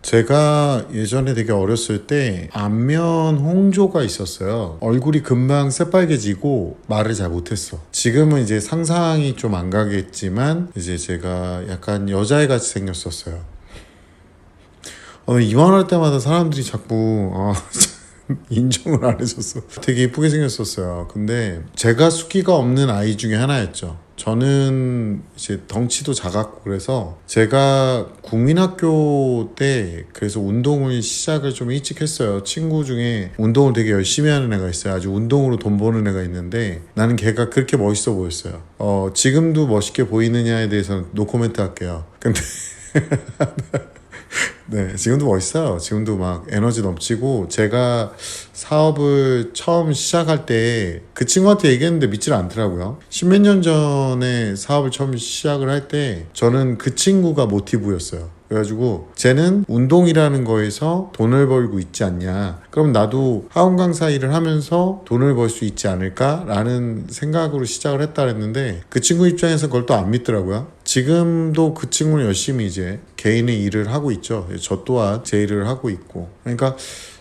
제가 예전에 되게 어렸을 때 안면 홍조가 있었어요. 얼굴이 금방 새빨개지고 말을 잘 못했어. 지금은 이제 상상이 좀 안 가겠지만 이제 제가 약간 여자애 같이 생겼었어요. 이만할 때마다 사람들이 자꾸 인정을 안 해줬어. 되게 이쁘게 생겼었어요. 근데 제가 숫기가 없는 아이 중에 하나였죠. 저는 이제 덩치도 작았고 그래서 제가 국민학교 때 그래서 운동을 시작을 좀 일찍 했어요. 친구 중에 운동을 되게 열심히 하는 애가 있어요. 아주 운동으로 돈 버는 애가 있는데 나는 걔가 그렇게 멋있어 보였어요. 지금도 멋있게 보이느냐에 대해서는 노코멘트 할게요. 근데 네, 지금도 멋있어요. 지금도 막 에너지 넘치고 제가 사업을 처음 시작할 때 그 친구한테 얘기했는데 믿질 않더라고요. 십몇 년 전에 사업을 처음 시작을 할 때 저는 그 친구가 모티브였어요. 그래가지고 쟤는 운동이라는 거에서 돈을 벌고 있지 않냐, 그럼 나도 학원 강사 일을 하면서 돈을 벌 수 있지 않을까라는 생각으로 시작을 했다 그랬는데 그 친구 입장에서 그걸 또 안 믿더라고요. 지금도 그 친구는 열심히 이제 개인의 일을 하고 있죠. 저 또한 제 일을 하고 있고. 그러니까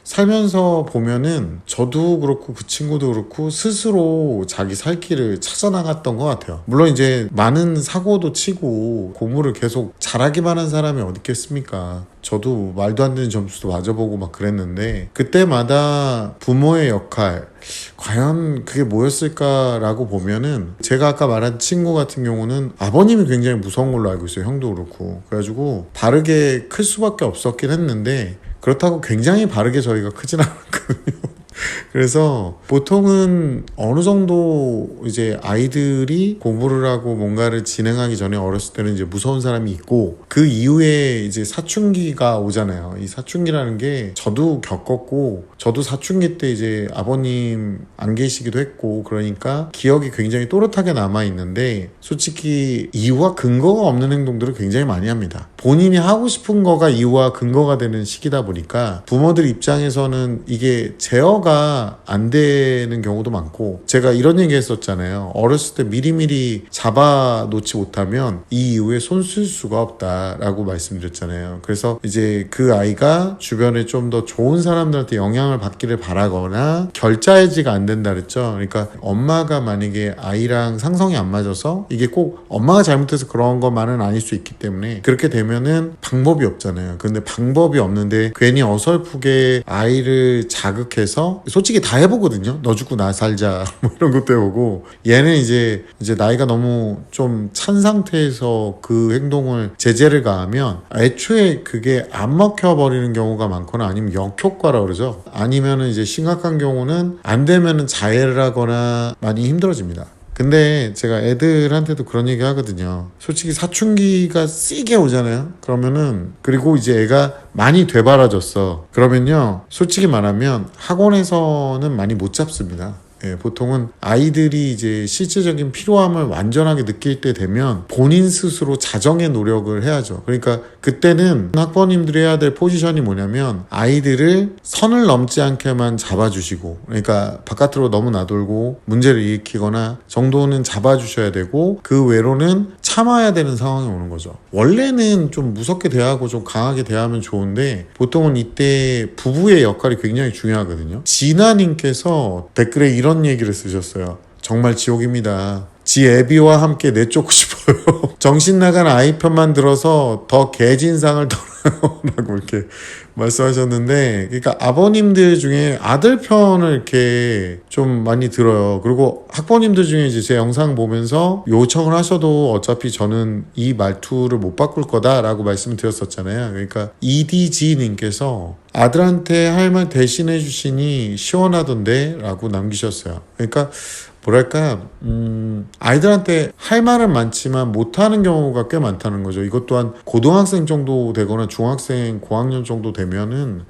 살면서 보면은 저도 그렇고 그 친구도 그렇고 스스로 자기 살 길을 찾아 나갔던 것 같아요. 물론 이제 많은 사고도 치고 공부를 계속 잘하기만 한 사람이 어디 있겠습니까? 저도 말도 안 되는 점수도 맞아보고 막 그랬는데 그때마다 부모의 역할 과연 그게 뭐였을까라고 보면은 제가 아까 말한 친구 같은 경우는 아버님이 굉장히 무서운 걸로 알고 있어요. 형도 그렇고. 그래가지고 바르게 클 수밖에 없었긴 했는데 그렇다고 굉장히 바르게 저희가 크진 않았거든요. 그래서 보통은 어느 정도 이제 아이들이 공부를 하고 뭔가를 진행하기 전에 어렸을 때는 이제 무서운 사람이 있고 그 이후에 이제 사춘기가 오잖아요. 이 사춘기라는 게 저도 겪었고 저도 사춘기 때 이제 아버님 안 계시기도 했고 그러니까 기억이 굉장히 또렷하게 남아있는데 솔직히 이유와 근거가 없는 행동들을 굉장히 많이 합니다. 본인이 하고 싶은 거가 이유와 근거가 되는 시기다 보니까 부모들 입장에서는 이게 제어가 안 되는 경우도 많고 제가 이런 얘기 했었잖아요. 어렸을 때 미리미리 잡아 놓지 못하면 이 이후에 손 쓸 수가 없다라고 말씀드렸잖아요. 그래서 이제 그 아이가 주변에 좀 더 좋은 사람들한테 영향을 받기를 바라거나 결자해지가 안 된다 그랬죠. 그러니까 엄마가 만약에 아이랑 상성이 안 맞아서 이게 꼭 엄마가 잘못해서 그런 것만은 아닐 수 있기 때문에 그렇게 되면은 방법이 없잖아요. 근데 방법이 없는데 괜히 어설프게 아이를 자극해서 솔직히 다 해보거든요. 너 죽고 나 살자 뭐 이런 것도 해보고 얘는 이제 나이가 너무 좀 찬 상태에서 그 행동을 제재를 가하면 애초에 그게 안 먹혀버리는 경우가 많거나 아니면 역효과라 그러죠. 아니면은 이제 심각한 경우는 안 되면은 자해를 하거나 많이 힘들어집니다. 근데 제가 애들한테도 그런 얘기 하거든요. 솔직히 사춘기가 세게 오잖아요. 그러면은 그리고 이제 애가 많이 되바라졌어. 그러면요 솔직히 말하면 학원에서는 많이 못 잡습니다. 보통은 아이들이 이제 실질적인 필요함을 완전하게 느낄 때 되면 본인 스스로 자정의 노력을 해야죠. 그러니까 그때는 학부모님들이 해야 될 포지션이 뭐냐면 아이들을 선을 넘지 않게만 잡아주시고, 그러니까 바깥으로 너무 나돌고 문제를 일으키거나 정도는 잡아주셔야 되고 그 외로는 참아야 되는 상황이 오는 거죠. 원래는 좀 무섭게 대하고 좀 강하게 대하면 좋은데 보통은 이때 부부의 역할이 굉장히 중요하거든요. 진아님께서 댓글에 이런 얘기를 쓰셨어요. 정말 지옥입니다. 지 애비와 함께 내쫓고 싶어요. 정신 나간 아이 편만 들어서 더 개진상을 떨어요 라고 이렇게 말씀하셨는데, 그러니까 아버님들 중에 아들 편을 이렇게 좀 많이 들어요. 그리고 학부모님들 중에 이제 제 영상 보면서 요청을 하셔도 어차피 저는 이 말투를 못 바꿀 거다라고 말씀을 드렸었잖아요. 그러니까 EDG님께서 아들한테 할 말 대신해 주시니 시원하던데 라고 남기셨어요. 그러니까 뭐랄까 아이들한테 할 말은 많지만 못하는 경우가 꽤 많다는 거죠. 이것 또한 고등학생 정도 되거나 중학생 고학년 정도 되면은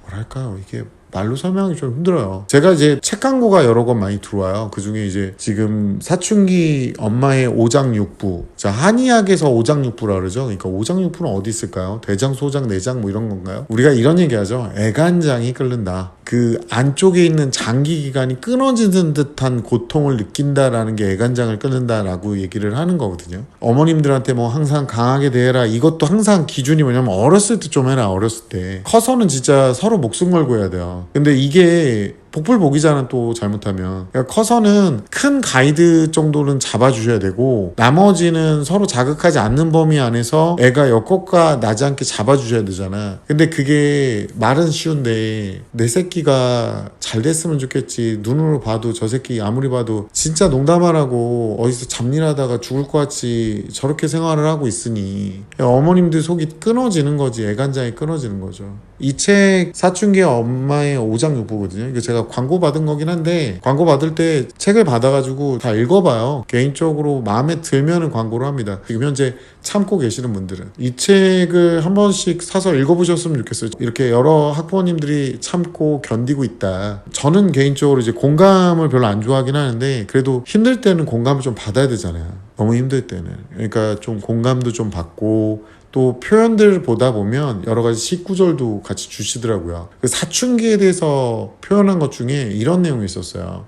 뭐랄까요, 이게 말로 설명하기 좀 힘들어요. 제가 이제 책 광고가 여러 권 많이 들어와요. 그 중에 이제 지금 사춘기 엄마의 오장육부, 자, 한의학에서 오장육부라 그러죠. 그러니까 오장육부는 어디 있을까요? 대장, 소장, 내장 뭐 이런 건가요? 우리가 이런 얘기하죠. 애간장이 끓는다. 그 안쪽에 있는 장기기관이 끊어지는 듯한 고통을 느낀다라는 게 애간장을 끓는다라고 얘기를 하는 거거든요. 어머님들한테 뭐 항상 강하게 대해라, 이것도 항상 기준이 뭐냐면 어렸을 때 좀 해라. 어렸을 때. 커서는 진짜 서로 목숨 걸고 해야 돼요. 근데 이게 복불복이잖아, 또 잘못하면. 그러니까 커서는 큰 가이드 정도는 잡아주셔야 되고 나머지는 서로 자극하지 않는 범위 안에서 애가 역효과 나지 않게 잡아주셔야 되잖아. 근데 그게 말은 쉬운데 내 새끼가 잘 됐으면 좋겠지, 눈으로 봐도 저 새끼 아무리 봐도 진짜 농담 안 하고 어디서 잡일하다가 죽을 것 같이 저렇게 생활을 하고 있으니 어머님들 속이 끊어지는 거지. 애간장이 끊어지는 거죠. 이 책 사춘기의 엄마의 오장육부거든요. 이거 제가 광고 받은 거긴 한데 광고 받을 때 책을 받아가지고 다 읽어봐요. 개인적으로 마음에 들면은 광고를 합니다. 지금 현재 참고 계시는 분들은 이 책을 한 번씩 사서 읽어보셨으면 좋겠어요. 이렇게 여러 학부모님들이 참고 견디고 있다. 저는 개인적으로 이제 공감을 별로 안 좋아하긴 하는데 그래도 힘들 때는 공감을 좀 받아야 되잖아요. 너무 힘들 때는. 그러니까 좀 공감도 좀 받고 또 표현들 보다 보면 여러 가지 식구절도 같이 주시더라고요. 그 사춘기에 대해서 표현한 것 중에 이런 내용이 있었어요.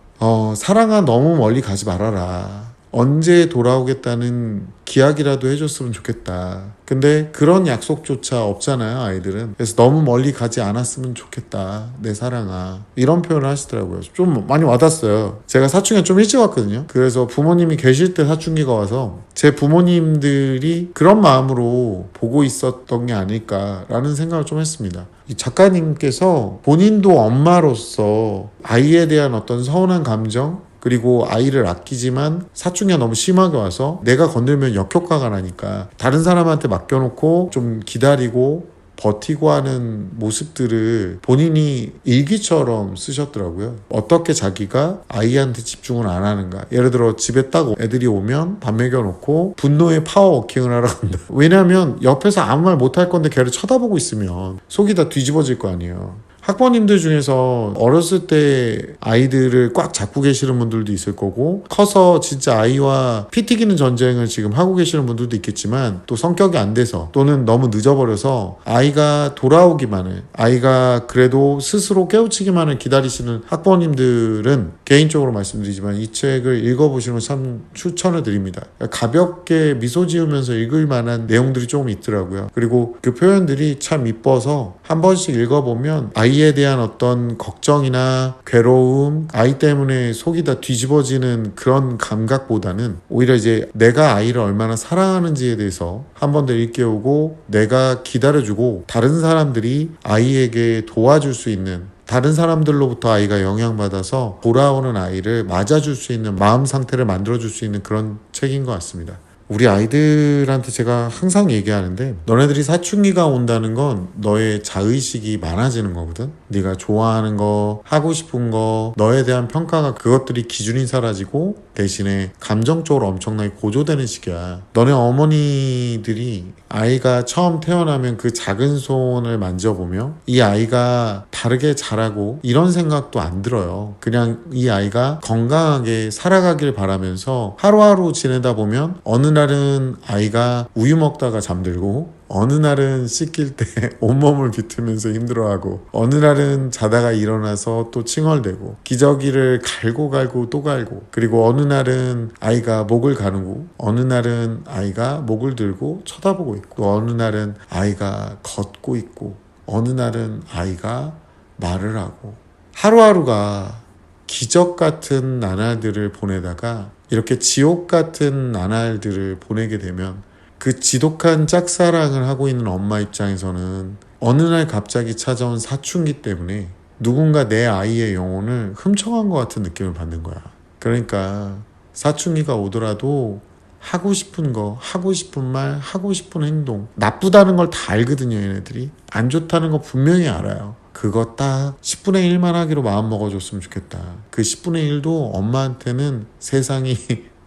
사랑아, 너무 멀리 가지 말아라. 언제 돌아오겠다는 기약이라도 해줬으면 좋겠다. 근데 그런 약속조차 없잖아요, 아이들은. 그래서 너무 멀리 가지 않았으면 좋겠다, 내 사랑아. 이런 표현을 하시더라고요. 좀 많이 와닿았어요. 제가 사춘기가 좀 일찍 왔거든요. 그래서 부모님이 계실 때 사춘기가 와서 제 부모님들이 그런 마음으로 보고 있었던 게 아닐까라는 생각을 좀 했습니다. 이 작가님께서 본인도 엄마로서 아이에 대한 어떤 서운한 감정, 그리고 아이를 아끼지만 사춘기가 너무 심하게 와서 내가 건들면 역효과가 나니까 다른 사람한테 맡겨놓고 좀 기다리고 버티고 하는 모습들을 본인이 일기처럼 쓰셨더라고요. 어떻게 자기가 아이한테 집중을 안 하는가. 예를 들어 집에 딱 애들이 오면 밥 먹여놓고 분노의 파워워킹을 하러 간다. 왜냐하면 옆에서 아무 말 못할 건데 걔를 쳐다보고 있으면 속이 다 뒤집어질 거 아니에요. 학부모님들 중에서 어렸을 때 아이들을 꽉 잡고 계시는 분들도 있을 거고 커서 진짜 아이와 피 튀기는 전쟁을 지금 하고 계시는 분들도 있겠지만 또 성격이 안 돼서 또는 너무 늦어버려서 아이가 돌아오기만을, 아이가 그래도 스스로 깨우치기만을 기다리시는 학부모님들은 개인적으로 말씀드리지만 이 책을 읽어보시는 걸 참 추천을 드립니다. 가볍게 미소 지으면서 읽을 만한 내용들이 조금 있더라고요. 그리고 그 표현들이 참 이뻐서 한 번씩 읽어보면 아이에 대한 어떤 걱정이나 괴로움, 아이 때문에 속이 다 뒤집어지는 그런 감각보다는 오히려 이제 내가 아이를 얼마나 사랑하는지에 대해서 한 번 더 일깨우고 내가 기다려주고 다른 사람들이 아이에게 도와줄 수 있는, 다른 사람들로부터 아이가 영향받아서 돌아오는 아이를 맞아줄 수 있는 마음 상태를 만들어줄 수 있는 그런 책인 것 같습니다. 우리 아이들한테 제가 항상 얘기하는데 너네들이 사춘기가 온다는 건 너의 자의식이 많아지는 거거든. 네가 좋아하는 거, 하고 싶은 거, 너에 대한 평가가 그것들이 기준이 사라지고 대신에 감정적으로 엄청나게 고조되는 시기야. 너네 어머니들이 아이가 처음 태어나면 그 작은 손을 만져보며 이 아이가 다르게 자라고 이런 생각도 안 들어요. 그냥 이 아이가 건강하게 살아가길 바라면서 하루하루 지내다 보면 어느 날은 아이가 우유 먹다가 잠들고 어느 날은 씻길 때 온몸을 비틀면서 힘들어하고 어느 날은 자다가 일어나서 또 칭얼대고 기저귀를 갈고 또 갈고 그리고 어느 날은 아이가 목을 가누고 어느 날은 아이가 목을 들고 쳐다보고 있고 또 어느 날은 아이가 걷고 있고 어느 날은 아이가 말을 하고 하루하루가 기적 같은 나날들을 보내다가 이렇게 지옥 같은 나날들을 보내게 되면 그 지독한 짝사랑을 하고 있는 엄마 입장에서는 어느 날 갑자기 찾아온 사춘기 때문에 누군가 내 아이의 영혼을 훔쳐간 것 같은 느낌을 받는 거야. 그러니까 사춘기가 오더라도 하고 싶은 거, 하고 싶은 말, 하고 싶은 행동, 나쁘다는 걸 다 알거든요, 얘네들이. 안 좋다는 거 분명히 알아요. 그거 딱 10분의 1만 하기로 마음 먹어줬으면 좋겠다. 그 10분의 1도 엄마한테는 세상이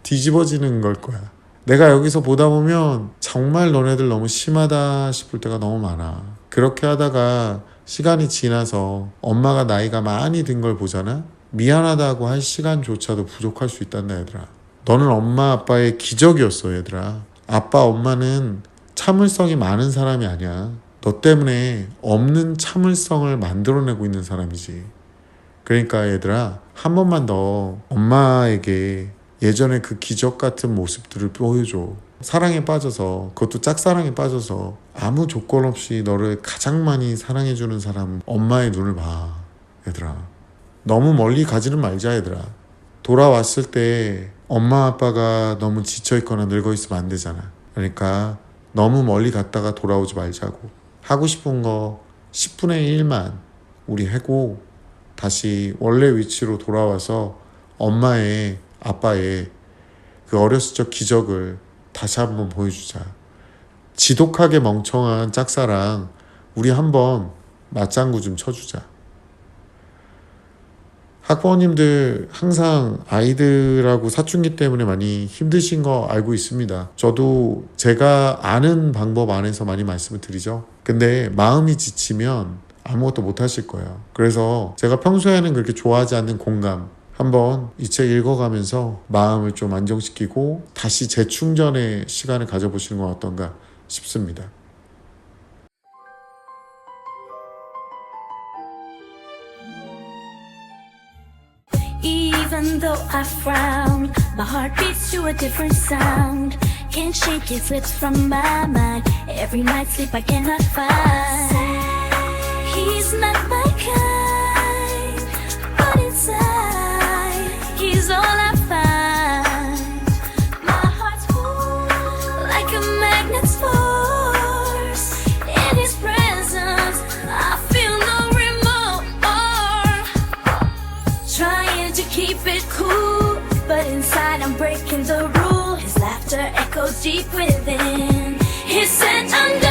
뒤집어지는 걸 거야. 내가 여기서 보다 보면 정말 너네들 너무 심하다 싶을 때가 너무 많아. 그렇게 하다가 시간이 지나서 엄마가 나이가 많이 든 걸 보잖아? 미안하다고 할 시간조차도 부족할 수 있단다 얘들아. 너는 엄마 아빠의 기적이었어 얘들아. 아빠 엄마는 참을성이 많은 사람이 아니야. 너 때문에 없는 참을성을 만들어내고 있는 사람이지. 그러니까 얘들아, 한 번만 더 엄마에게 예전에 그 기적 같은 모습들을 보여줘. 사랑에 빠져서, 그것도 짝사랑에 빠져서 아무 조건 없이 너를 가장 많이 사랑해주는 사람 엄마의 눈을 봐 얘들아. 너무 멀리 가지는 말자 얘들아. 돌아왔을 때 엄마 아빠가 너무 지쳐있거나 늙어있으면 안 되잖아. 그러니까 너무 멀리 갔다가 돌아오지 말자고. 하고 싶은 거 10분의 1만 우리 하고 다시 원래 위치로 돌아와서 엄마의 아빠의 그 어렸을 적 기적을 다시 한번 보여주자. 지독하게 멍청한 짝사랑 우리 한번 맞장구 좀 쳐주자. 학부모님들 항상 아이들하고 사춘기 때문에 많이 힘드신 거 알고 있습니다. 저도 제가 아는 방법 안에서 많이 말씀을 드리죠. 근데 마음이 지치면 아무것도 못 하실 거예요. 그래서 제가 평소에는 그렇게 좋아하지 않는 공감, 한번 이 책 읽어가면서 마음을 좀 안정시키고 다시 재충전의 시간을 가져보시는 건 어떤가 싶습니다. Even though I frown, my heart beats to a different sound. Can't shake his lips from my mind. Every night sleep I cannot find. He's not my kind, but inside he's all I find. My heart's full like a magnet's force. In his presence I feel no remorse. Trying to keep it cool, but inside I'm breaking the rule. His laughter echoes deep within. His scent under